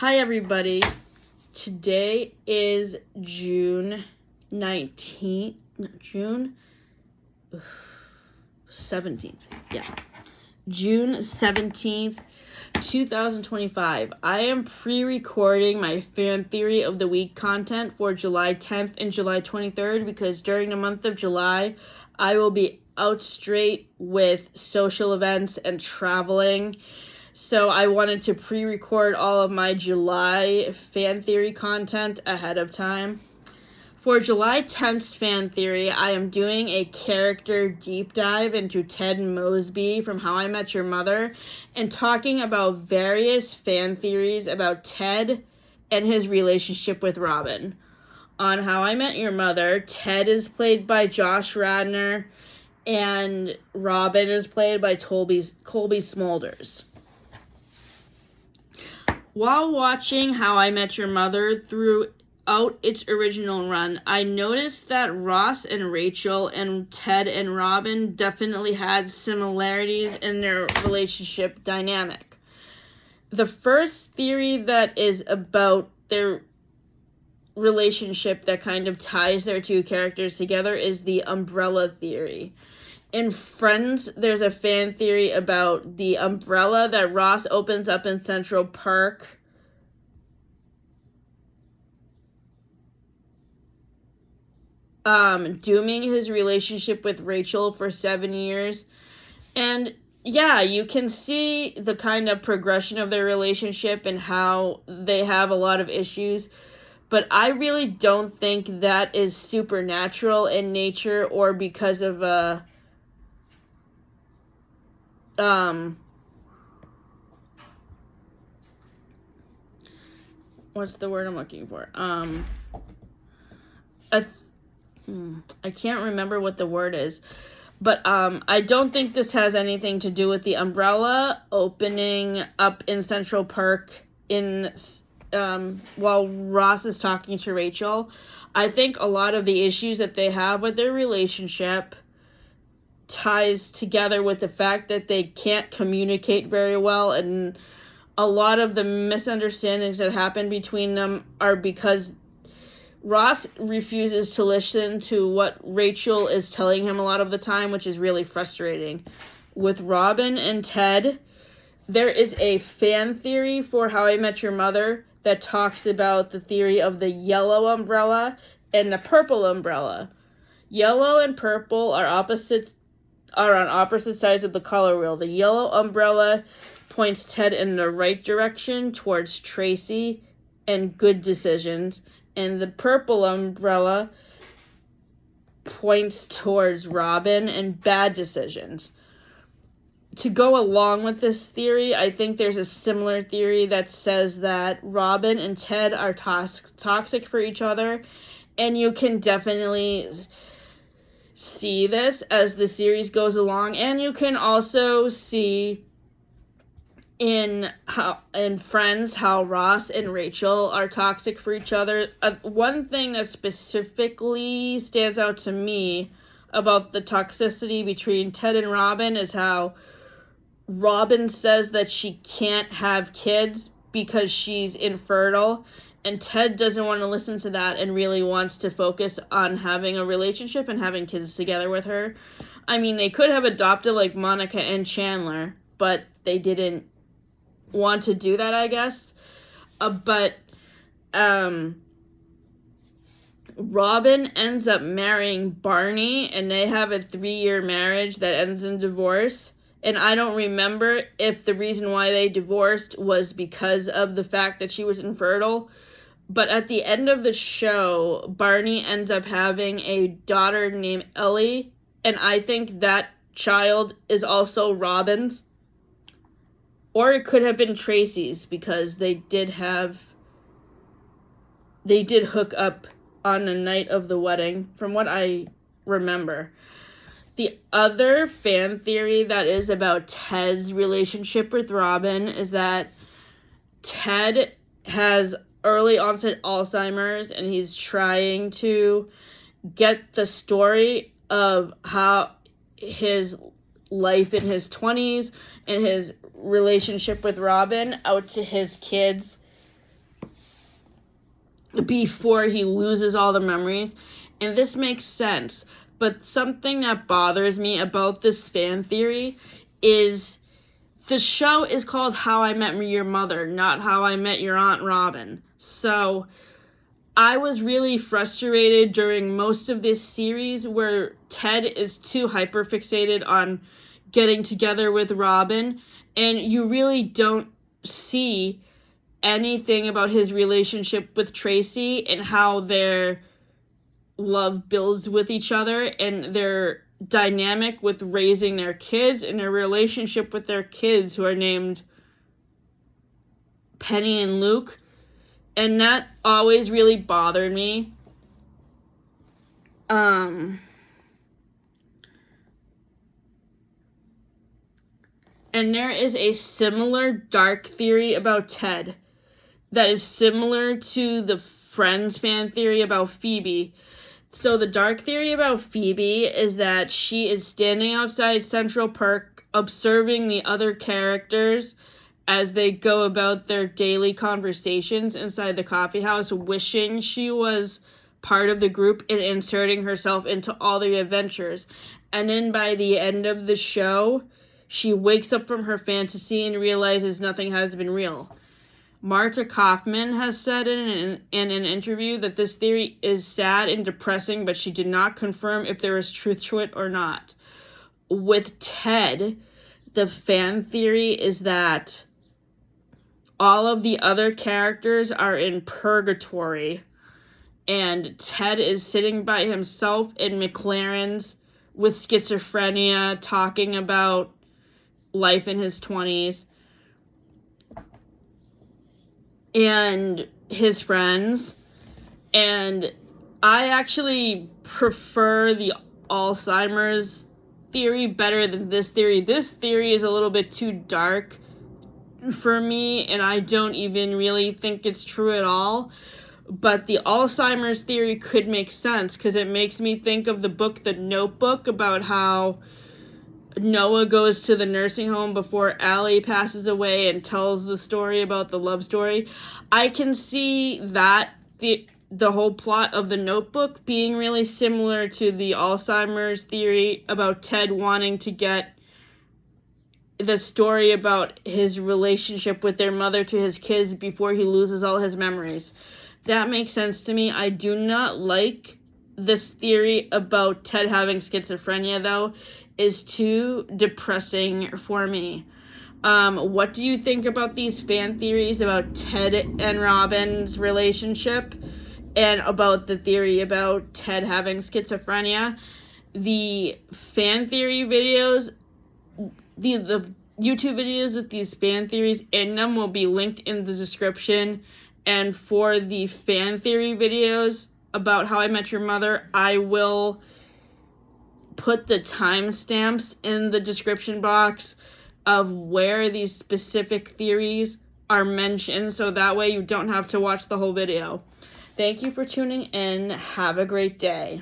Hi, everybody. Today is June 19th. No, June 17th. Yeah. June 17th, 2025. I am pre-recording my Fan Theory of the Week content for July 10th and July 23rd because during the month of July, I will be out straight with social events and traveling. So I wanted to pre-record all of my July fan theory content ahead of time. For July 10th's fan theory, I am doing a character deep dive into Ted Mosby from How I Met Your Mother and talking about various fan theories about Ted and his relationship with Robin. On How I Met Your Mother, Ted is played by Josh Radnor and Robin is played by Colby Smulders. While watching How I Met Your Mother throughout its original run, I noticed that Ross and Rachel and Ted and Robin definitely had similarities in their relationship dynamic. The first theory that is about their relationship that kind of ties their two characters together is the umbrella theory. In Friends, there's a fan theory about the umbrella that Ross opens up in Central Park. Dooming his relationship with Rachel for 7 years. And yeah, you can see the kind of progression of their relationship and how they have a lot of issues. But I really don't think that is supernatural in nature or because of what's the word I'm looking for? I can't remember what the word is, but I don't think this has anything to do with the umbrella opening up in Central Park while Ross is talking to Rachel. I think a lot of the issues that they have with their relationship ties together with the fact that they can't communicate very well, and a lot of the misunderstandings that happen between them are because Ross refuses to listen to what Rachel is telling him a lot of the time, which is really frustrating. With Robin and Ted, there is a fan theory for How I Met Your Mother that talks about the theory of the yellow umbrella and the purple umbrella. Yellow and purple are on opposite sides of the color wheel. The yellow umbrella points Ted in the right direction towards Tracy and good decisions, and the purple umbrella points towards Robin and bad decisions. To go along with this theory, I think there's a similar theory that says that Robin and Ted are toxic for each other, and you can definitely see this as the series goes along, and you can also see in Friends how Ross and Rachel are toxic for each other. One thing that specifically stands out to me about the toxicity between Ted and Robin is how Robin says that she can't have kids because she's infertile, and Ted doesn't want to listen to that and really wants to focus on having a relationship and having kids together with her. I mean, they could have adopted like Monica and Chandler, but they didn't want to do that, I guess. But Robin ends up marrying Barney, and they have a 3-year marriage that ends in divorce. And I don't remember if the reason why they divorced was because of the fact that she was infertile. But at the end of the show, Barney ends up having a daughter named Ellie, and I think that child is also Robin's. Or it could have been Tracy's, because they did hook up on the night of the wedding, from what I remember. The other fan theory that is about Ted's relationship with Robin is that Ted has early onset Alzheimer's, and he's trying to get the story of how his life in his 20s and his relationship with Robin out to his kids before he loses all the memories. And this makes sense. But something that bothers me about this fan theory is the show is called How I Met Your Mother, not How I Met Your Aunt Robin. So I was really frustrated during most of this series where Ted is too hyperfixated on getting together with Robin, and you really don't see anything about his relationship with Tracy and how their love builds with each other and their dynamic with raising their kids and their relationship with their kids who are named Penny and Luke. And that always really bothered me. And there is a similar dark theory about Ted that is similar to the Friends fan theory about Phoebe. So the dark theory about Phoebe is that she is standing outside Central Park observing the other characters as they go about their daily conversations inside the coffee house, wishing she was part of the group and inserting herself into all the adventures. And then by the end of the show, she wakes up from her fantasy and realizes nothing has been real. Marta Kaufman has said in an interview that this theory is sad and depressing, but she did not confirm if there is truth to it or not. With Ted, the fan theory is that all of the other characters are in Purgatory, and Ted is sitting by himself in McLaren's with schizophrenia, talking about life in his 20s. And his friends. And I actually prefer the Alzheimer's theory better than this theory. This theory is a little bit too dark for me, and I don't even really think it's true at all. But the Alzheimer's theory could make sense because it makes me think of the book The Notebook, about how Noah goes to the nursing home before Allie passes away and tells the story about the love story. I can see that the whole plot of The Notebook being really similar to the Alzheimer's theory about Ted wanting to get the story about his relationship with their mother to his kids before he loses all his memories. That makes sense to me. I do not like this theory about Ted having schizophrenia, though. Is too depressing for me. What do you think about these fan theories about Ted and Robin's relationship and about the theory about Ted having schizophrenia? The fan theory videos, the YouTube videos with these fan theories in them will be linked in the description. And for the fan theory videos about How I Met Your Mother, I will put the timestamps in the description box of where these specific theories are mentioned, so that way you don't have to watch the whole video. Thank you for tuning in. Have a great day.